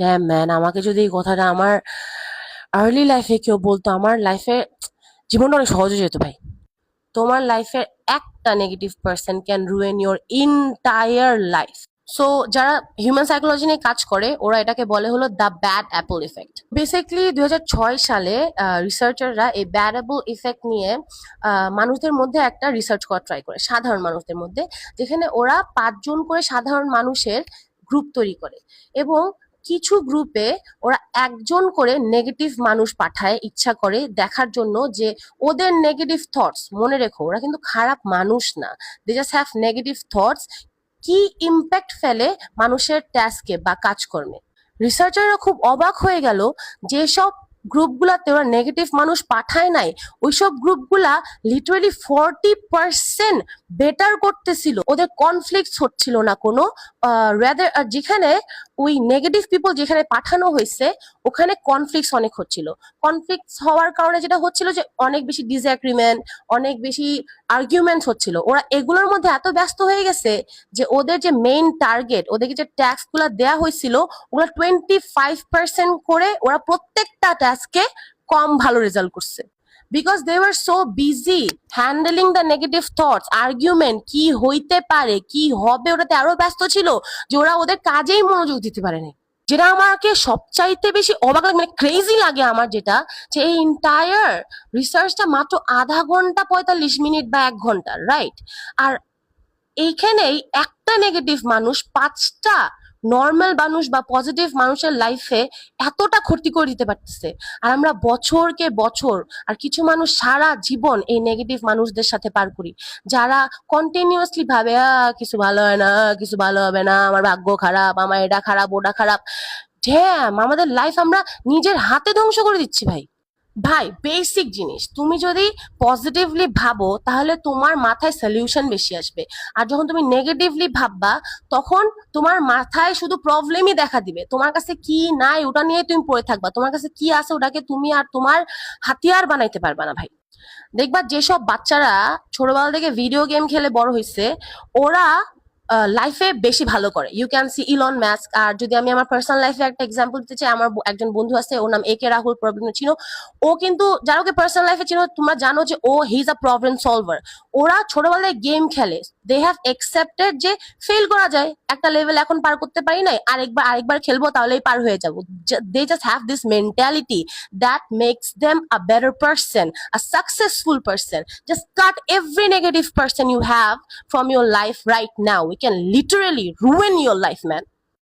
Dam man, আমাকে যদি এই কথাটা আমার আর্লি লাইফে কেউ বলতো, আমার লাইফে জীবনটা অনেক সহজ হয়ে যেত ভাই। তোমার লাইফের একটা negative person can ruin your entire life. So যারা হিউম্যান সাইকোলজি নিয়ে কাজ করে ওরা এটাকে বলে হলো the bad apple effect. Basically 2006 সালে রিসার্চাররা এই ব্যাড অ্যাপল ইফেক্ট নিয়ে মানুষদের মধ্যে একটা রিসার্চ করা ট্রাই করে, সাধারণ মানুষদের মধ্যে, যেখানে ওরা 5 জন করে সাধারণ মানুষের গ্রুপ তৈরি করে এবং কিছু গ্রুপে ওরা একজন করে নেগেটিভ মানুষ পাঠায় ইচ্ছা করে দেখার জন্য যে ওদের নেগেটিভ থটস, মনে রেখো ওরা কিন্তু খারাপ মানুষ না, they just have negative thoughts, কি ইম্প্যাক্ট ফেলে মানুষের টাস্কে বা কাজকর্মে। রিসার্চাররা খুব অবাক হয়ে গেল, যেসব গ্রুপগুলাতে ওরা নেগেটিভ মানুষ পাঠায় নাই ওইসব গ্রুপগুলা লিটারালি 40% বেটার করতেছিল, ওদের কনফ্লিক্ট হচ্ছিল না কোনো। রাদার যেখানে ওই নেগেটিভ পিপল যেখানে পাঠানো হয়েছে ওখানে কনফ্লিক্ট অনেক হচ্ছিল। কনফ্লিক্ট হওয়ার কারণে যেটা হচ্ছিল যে অনেক বেশি ডিসএগ্রিমেন্ট, অনেক বেশি আর্গুমেন্ট হচ্ছিল। ওরা এগুলোর মধ্যে এত ব্যস্ত হয়ে গেছে যে ওদের যে মেইন টার্গেট, ওদেরকে যে ট্যাক্স গুলা দেওয়া হয়েছিল ওগুলো 25% করে ওরা প্রত্যেকটা টাস্কে কম ভালো রেজাল্ট করছে। Because they were so busy handling the negative thoughts, argument কি হইতে পারে কি হবে ওটাতে আরো ব্যস্ত ছিল যে ওরা ওদের কাজেই মনোযোগ দিতে পারেনি। যেটা আমাকে সবচাইতে বেশি অবাক লাগে, মানে ক্রেজি লাগে আমার, যেটা যে এই এন্টায়ার রিসার্চটা মাত্র আধা ঘন্টা 45 মিনিট বা 1 ঘন্টা, রাইট? আর এইখানেই একটা নেগেটিভ মানুষ 5টা নর্মাল মানুষ বা পজিটিভ মানুষের লাইফে এতটা ক্ষতি করে দিতে পারতেছে। আর আমরা বছরকে বছর, আর কিছু মানুষ সারা জীবন এই নেগেটিভ মানুষদের সাথে পার করি, যারা কন্টিনিউয়াসলি ভাবে কিছু ভালো হয় না, কিছু ভালো হবে না, আমার ভাগ্য খারাপ, আমার এটা খারাপ ওটা খারাপ। ড্যাম, আমাদের লাইফ আমরা নিজের হাতে ধ্বংস করে দিচ্ছি ভাই। ভাই বেসিক জিনিস, তুমি যদি পজিটিভলি ভাবো তাহলে তোমার মাথায় সলিউশন বেশি আসবে। আর যখন তুমি নেগেটিভলি ভাববা তখন তোমার মাথায় শুধু প্রবলেমই দেখা দিবে, তোমার কাছে কি নাই ওটা নিয়ে তুমি পড়ে থাকবা, তোমার কাছে কি আছে ওটাকে তুমি আর তোমার হাতিয়ার বানাইতে পারবা না ভাই। দেখবা যেসব বাচ্চারা ছোটবেলা থেকে ভিডিও গেম খেলে বড় হয়েছে ওরা লাইফে বেশি ভালো করে। You can see Elon Musk. আর যদি আমি আমার পার্সোনাল লাইফে একটা এক্সাম্পল দিতে চাই, আমার একজন বন্ধু আছে, ওর নাম একে রাহুল, প্রবলেম ছিল। ও কিন্তু যারা ওকে পার্সোনাল লাইফে ছিল তোমরা জানো যে ও he is a problem solver. ওরা ছোটবেলায় গেম খেলে, দে হ্যাভ একসেপ্টেড যে ফেল করা যায়, একটা লেভেল এখন পার করতে পারি নাই, আরেকবার খেলবো তাহলেই পার হয়ে যাবো। They just have this mentality that makes them a better person, a successful person. Just cut every negative person you have from your life right now. We can literally ruin your life, man.